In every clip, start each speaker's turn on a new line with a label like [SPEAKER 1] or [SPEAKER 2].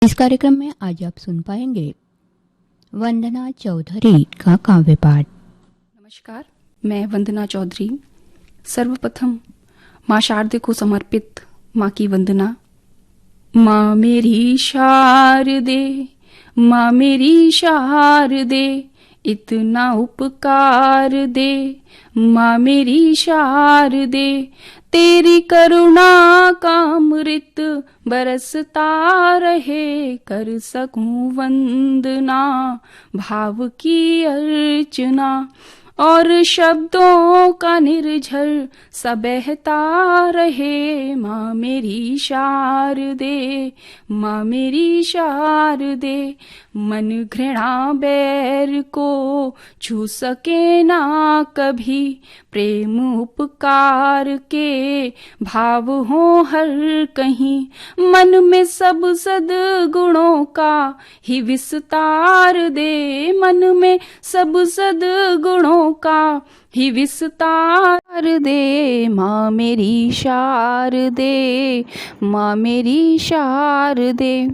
[SPEAKER 1] इस कार्यक्रम में आज आप सुन पाएंगे वंदना चौधरी का काव्य पाठ।
[SPEAKER 2] नमस्कार, मैं वंदना चौधरी। सर्वप्रथम माँ शारदे को समर्पित माँ की वंदना। माँ मेरी शारदे, माँ मेरी शारदे, इतना उपकार दे। माँ मेरी शारदे, तेरी करुणा का अमृत बरसता रहे। कर सकूं वंदना भाव की अर्चना, और शब्दों का निर्झर सा बहता रहे। माँ मेरी शारदे, माँ मेरी शारदे, मन घृणा बैर को छू सके ना कभी। प्रेम उपकार के भाव हो हर कहीं, मन में सब सद्गुणों का ही विस्तार दे। मन में सब सद्गुणों का ही विस्तार दे। माँ मेरी शारदे, माँ मेरी शारदे,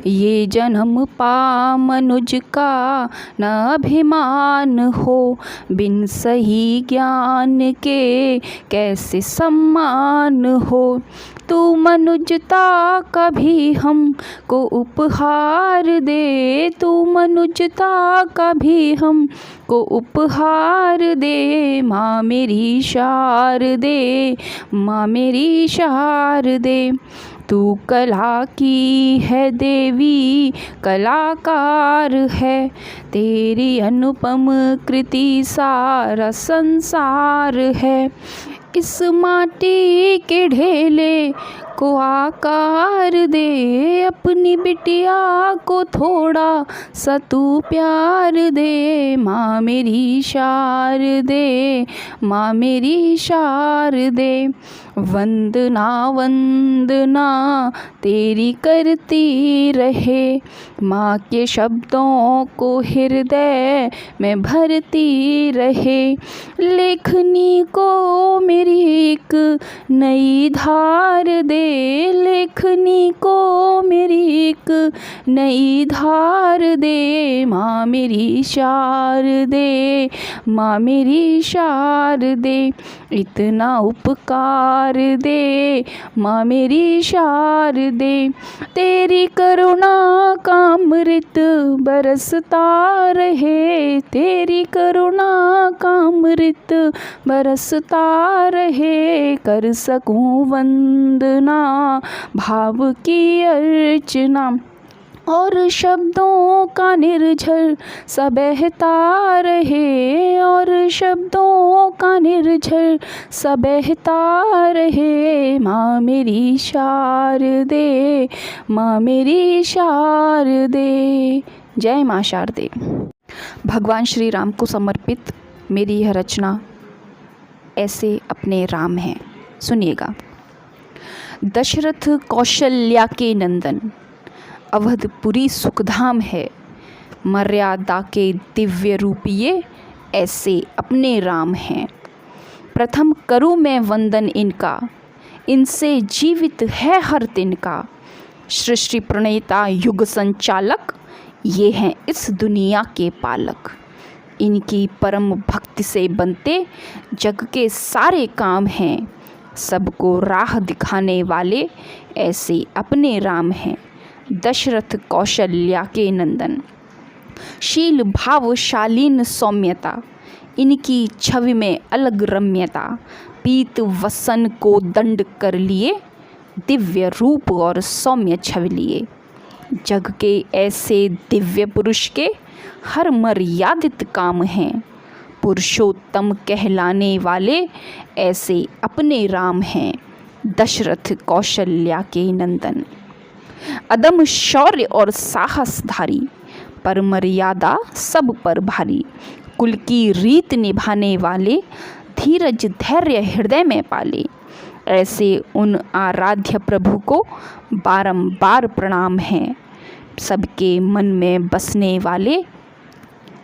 [SPEAKER 2] ये जन्म पा मनुज का न अभिमान हो। बिन सही ज्ञान के कैसे सम्मान हो। तू मनुजता का भी हमको उपहार दे। तू मनुजता का भी हमको उपहार दे। माँ मेरी शारदे, माँ मेरी शारदे, तू कला की है देवी, कलाकार है। तेरी अनुपम कृति सारा संसार है। इस माटी के ढेले को आकार दे। अपनी बिटिया को थोड़ा सा तू प्यार दे। माँ मेरी शारदे, माँ मेरी शारदे, वंदना वंदना तेरी करती रहे। माँ के शब्दों को हृदय में भरती रहे। लेखनी को मेरी एक नई धार दे। लेखनी को मेरी एक नई धार दे। माँ मेरी शारदे, माँ मेरी शारदे, इतना उपकार दे। माँ मेरी शारदे, तेरी करुणा का अमृत बरसता रहे। तेरी करुणा का अमृत बरसता रहे। कर सकूं वंदना भाव की अर्चना, और शब्दों का निर्झर सा बहता रहे। और शब्दों का निर्झर सा बहता रहे। माँ मेरी शारदे, माँ मेरी शारदे। जय माँ शारदे। भगवान श्री राम को समर्पित मेरी यह रचना ऐसे अपने राम हैं। सुनिएगा। दशरथ कौशल्या के नंदन, अवधपुरी सुखधाम है। मर्यादा के दिव्य रूपिये ऐसे अपने राम हैं। प्रथम करूँ मैं वंदन इनका, इनसे जीवित है हर तिनका। सृष्टि प्रणेता युग संचालक, ये हैं इस दुनिया के पालक। इनकी परम भक्ति से बनते जग के सारे काम हैं। सबको राह दिखाने वाले ऐसे अपने राम हैं। दशरथ कौशल्या के नंदन। शील भाव शालीन सौम्यता, इनकी छवि में अलग रम्यता। पीत वसन को दंड कर लिए, दिव्य रूप और सौम्य छवि लिए। जग के ऐसे दिव्य पुरुष के हर मर्यादित काम हैं। पुरुषोत्तम कहलाने वाले ऐसे अपने राम हैं। दशरथ कौशल्या के नंदन। अदम शौर्य और साहसधारी, पर मर्यादा सब पर भारी। कुल की रीत निभाने वाले, धीरज धैर्य हृदय में पाले। ऐसे उन आराध्य प्रभु को बारंबार प्रणाम है। सबके मन में बसने वाले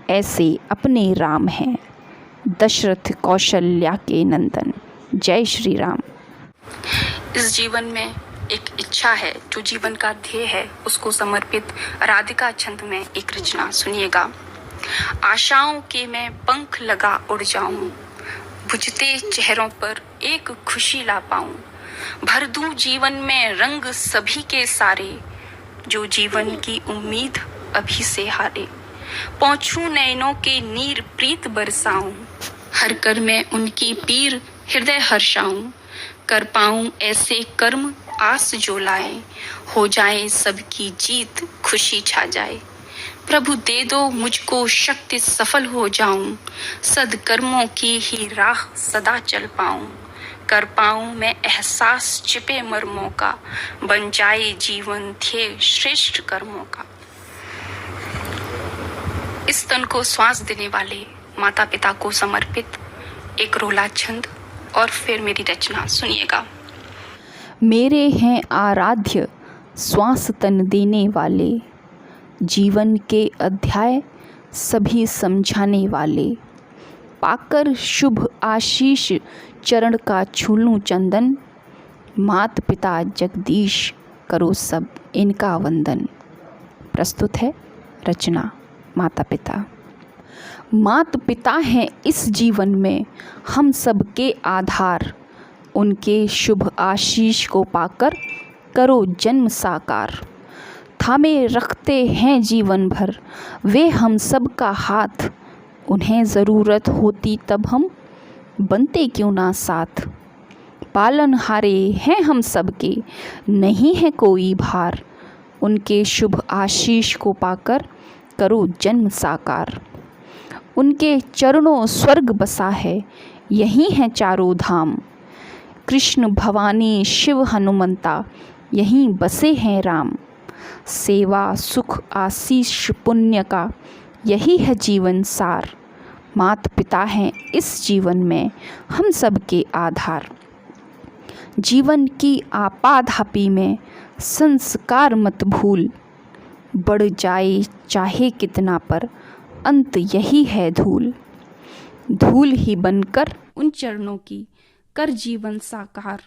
[SPEAKER 2] ऐसे अपने राम हैं। दशरथ कौशल्या के नंदन। जय श्री राम। इस जीवन में एक इच्छा है, जो जीवन का ध्येय है, उसको समर्पित राधिका छंद में एक रचना सुनिएगा। आशाओं के मैं पंख लगा उड़ जाऊं, बुझते चेहरों पर एक खुशी ला पाऊं, भर दूं जीवन में रंग सभी के सारे, जो जीवन की उम्मीद अभी से हारे, पहुंचूं नैनों के नीर प्रीत बरसाऊं, हर कर में उनकी पीर हृदय हर्षाऊं, कर पाऊं ऐसे कर्म आस जो लाए, हो जाए सबकी जीत खुशी छा जाए, प्रभु दे दो मुझको शक्ति सफल हो जाऊं, सदकर्मों की ही राह सदा चल पाऊं, कर पाऊं मैं एहसास छिपे मर्मों का, बन जाए जीवन ध्येय श्रेष्ठ कर्मों का। इस तन को श्वास देने वाले माता पिता को समर्पित एक रोला छंद और फिर मेरी रचना सुनिएगा।
[SPEAKER 3] मेरे हैं आराध्य श्वास तन देने वाले, जीवन के अध्याय सभी समझाने वाले, पाकर शुभ आशीष चरण का छू लूं चंदन, मात पिता जगदीश करो सब इनका वंदन। प्रस्तुत है रचना माता पिता। मात पिता हैं इस जीवन में हम सबके आधार, उनके शुभ आशीष को पाकर करो जन्म साकार, थामे रखते हैं जीवन भर वे हम सब का हाथ, उन्हें ज़रूरत होती तब हम बनते क्यों ना साथ, पालनहारे हैं हम सबके नहीं है कोई भार, उनके शुभ आशीष को पाकर करो जन्म साकार, उनके चरणों स्वर्ग बसा है यही हैं चारों धाम, कृष्ण भवानी शिव हनुमंता यहीं बसे हैं राम, सेवा सुख आशीष पुण्य का यही है जीवन सार, मात पिता हैं इस जीवन में हम सबके आधार, जीवन की आपाधापी में संस्कार मत भूल, बढ़ जाए चाहे कितना पर अंत यही है धूल, धूल ही बनकर
[SPEAKER 2] उन चरणों की कर जीवन साकार,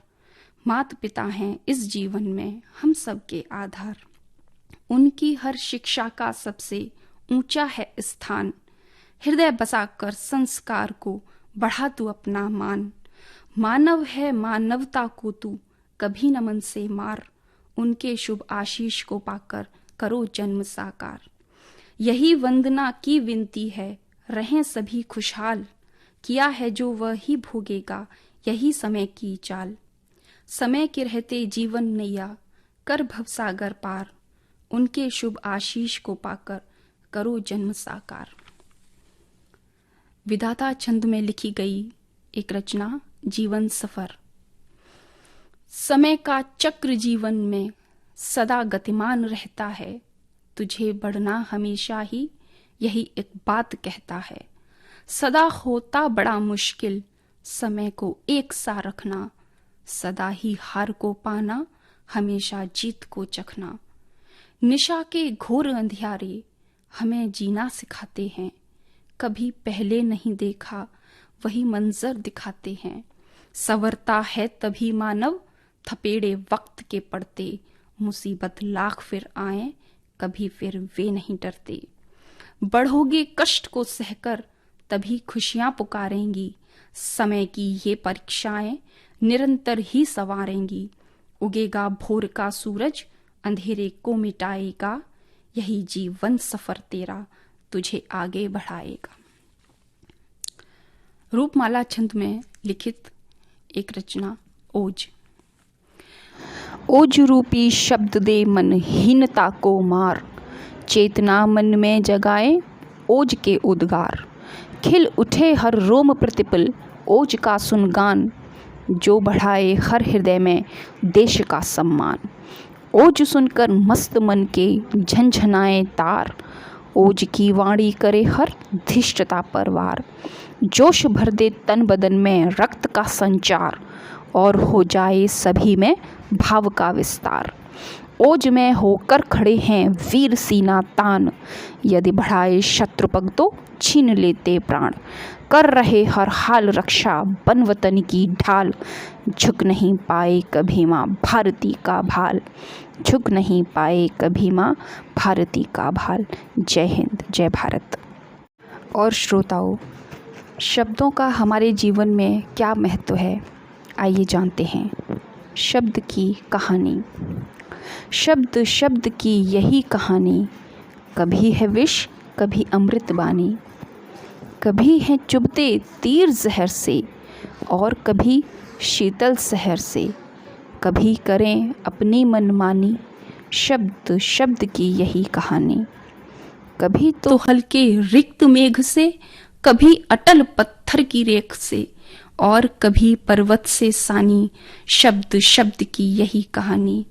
[SPEAKER 2] माता पिता हैं इस जीवन में हम सबके आधार, उनकी हर शिक्षा का सबसे ऊंचा है स्थान, हृदय बसाकर संस्कार को बढ़ा तू अपना मान, मानव है मानवता को तू कभी न मन से मार, उनके शुभ आशीष को पाकर करो जन्म साकार, यही वंदना की विनती है रहें सभी खुशहाल, किया है जो वह ही भोगेगा यही समय की चाल, समय के रहते जीवन नैया कर भवसागर पार, उनके शुभ आशीष को पाकर करो जन्म साकार। विधाता छंद में लिखी गई एक रचना जीवन सफर। समय का चक्र जीवन में सदा गतिमान रहता है, तुझे बढ़ना हमेशा ही यही एक बात कहता है, सदा होता बड़ा मुश्किल समय को एक सा रखना, सदा ही हार को पाना हमेशा जीत को चखना, निशा के घोर अंधियारे हमें जीना सिखाते हैं, कभी पहले नहीं देखा वही मंजर दिखाते हैं, संवरता है तभी मानव थपेड़े वक्त के पड़ते, मुसीबत लाख फिर आए कभी फिर वे नहीं डरते, बढ़ोगे कष्ट को सहकर तभी खुशियां पुकारेंगी, समय की ये परीक्षाएं निरंतर ही संवारेंगी, उगेगा भोर का सूरज अंधेरे को मिटाएगा, यही जीवन सफर तेरा तुझे आगे बढ़ाएगा। रूपमाला छंद में लिखित एक रचना ओज।
[SPEAKER 3] ओज रूपी शब्द दे मन हीनता को मार, चेतना मन में जगाए ओज के उद्गार, खिल उठे हर रोम प्रतिपल ओज का सुनगान, जो बढ़ाए हर हृदय में देश का सम्मान, ओज सुनकर मस्त मन के झंझनाए तार, ओज की वाणी करे हर धृष्टता पर वार, जोश भर दे तन बदन में रक्त का संचार, और हो जाए सभी में भाव का विस्तार, ओज में होकर खड़े हैं वीर सीना तान, यदि बढ़ाए शत्रुपग तो छीन लेते प्राण। कर रहे हर हाल रक्षा बन वतन की ढाल, झुक नहीं पाए कभी माँ भारती का भाल, झुक नहीं पाए कभी माँ भारती का भाल। जय हिंद, जय भारत। और श्रोताओं, शब्दों का हमारे जीवन में क्या महत्व है, आइए जानते हैं। शब्द की कहानी। शब्द शब्द की यही कहानी, कभी है विष कभी अमृत बानी, कभी है चुभते तीर जहर से और कभी शीतल सहर से, कभी करें अपनी मनमानी, शब्द शब्द की यही कहानी।
[SPEAKER 2] कभी तो हल्के रिक्त मेघ से, कभी अटल पत्थर की रेख से, और कभी पर्वत से सानी, शब्द शब्द की यही कहानी।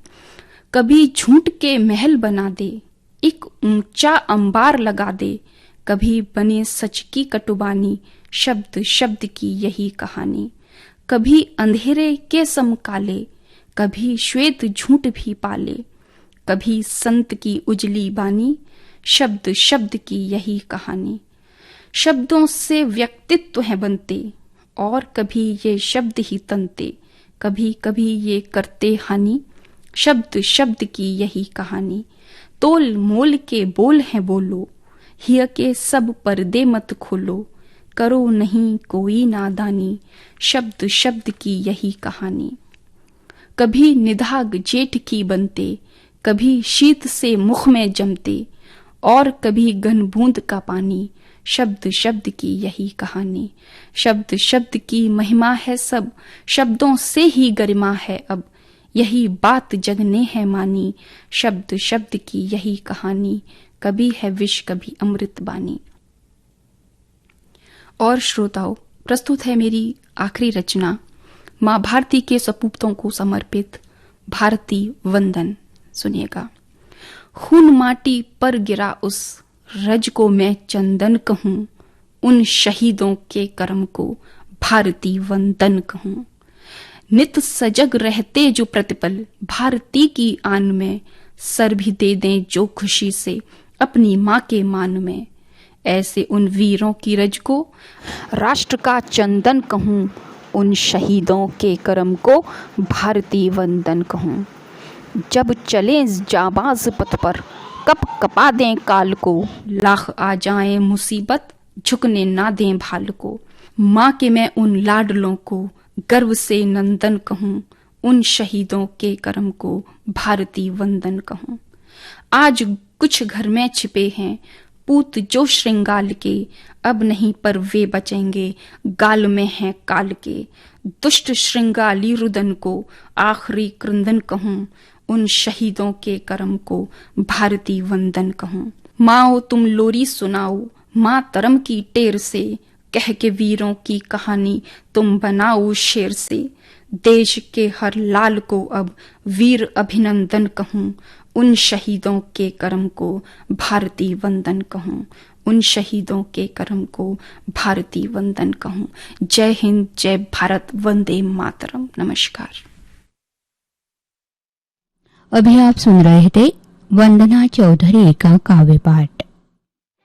[SPEAKER 2] कभी झूठ के महल बना दे, एक ऊंचा अंबार लगा दे, कभी बने सच की कटुबानी, शब्द शब्द की यही कहानी। कभी अंधेरे के समकाले, कभी श्वेत झूठ भी पाले, कभी संत की उजली बानी, शब्द शब्द की यही कहानी। शब्दों से व्यक्तित्व हैं बनते, और कभी ये शब्द ही तनते, कभी कभी ये करते हानि, शब्द शब्द की यही कहानी। तोल मोल के बोल हैं बोलो, हिय के सब पर्दे मत खोलो, करो नहीं कोई नादानी, शब्द शब्द की यही कहानी। कभी निधाग जेठ की बनते, कभी शीत से मुख में जमते, और कभी घन बूंद का पानी, शब्द शब्द की यही कहानी। शब्द शब्द की महिमा है सब, शब्दों से ही गरिमा है अब, यही बात जग ने है मानी, शब्द शब्द की यही कहानी। कभी है विष कभी अमृत बानी। और श्रोताओं, प्रस्तुत है मेरी आखिरी रचना, माँ भारती के सपूतों को समर्पित भारती वंदन। सुनिएगा। खून माटी पर गिरा उस रज को मैं चंदन कहूं, उन शहीदों के कर्म को भारती वंदन कहूं। नित सजग रहते जो प्रतिपल भारती की आन में, सर भी दे दें जो खुशी से अपनी माँ के मान में, ऐसे उन वीरों की रज को
[SPEAKER 3] राष्ट्र का चंदन कहूं, उन शहीदों के कर्म को भारती वंदन कहूं। जब चलें जाबाज पथ पर कप कपा दें काल को,
[SPEAKER 2] लाख आ जाए मुसीबत झुकने ना दें भाल को। माँ के मैं उन लाडलों को गर्व से नंदन कहूं, उन शहीदों के कर्म को भारती वंदन कहूं। आज कुछ घर में छिपे हैं पूत जो श्रृंगाल के, अब नहीं पर वे बचेंगे गाल में हैं काल के। दुष्ट श्रृंगाली रुदन को आखिरी क्रंदन कहूं, उन शहीदों के कर्म को भारती वंदन कहूं। माओ तुम लोरी सुनाओ माँ तरम की टेर से, कह के वीरों की कहानी तुम बनाओ शेर से। देश के हर लाल को अब वीर अभिनंदन कहूं, उन शहीदों के कर्म को भारती वंदन कहूं, उन शहीदों के कर्म को भारती वंदन कहूं। जय हिंद, जय भारत, वंदे मातरम। नमस्कार।
[SPEAKER 1] अभी आप सुन रहे थे वंदना चौधरी का काव्य पाठ।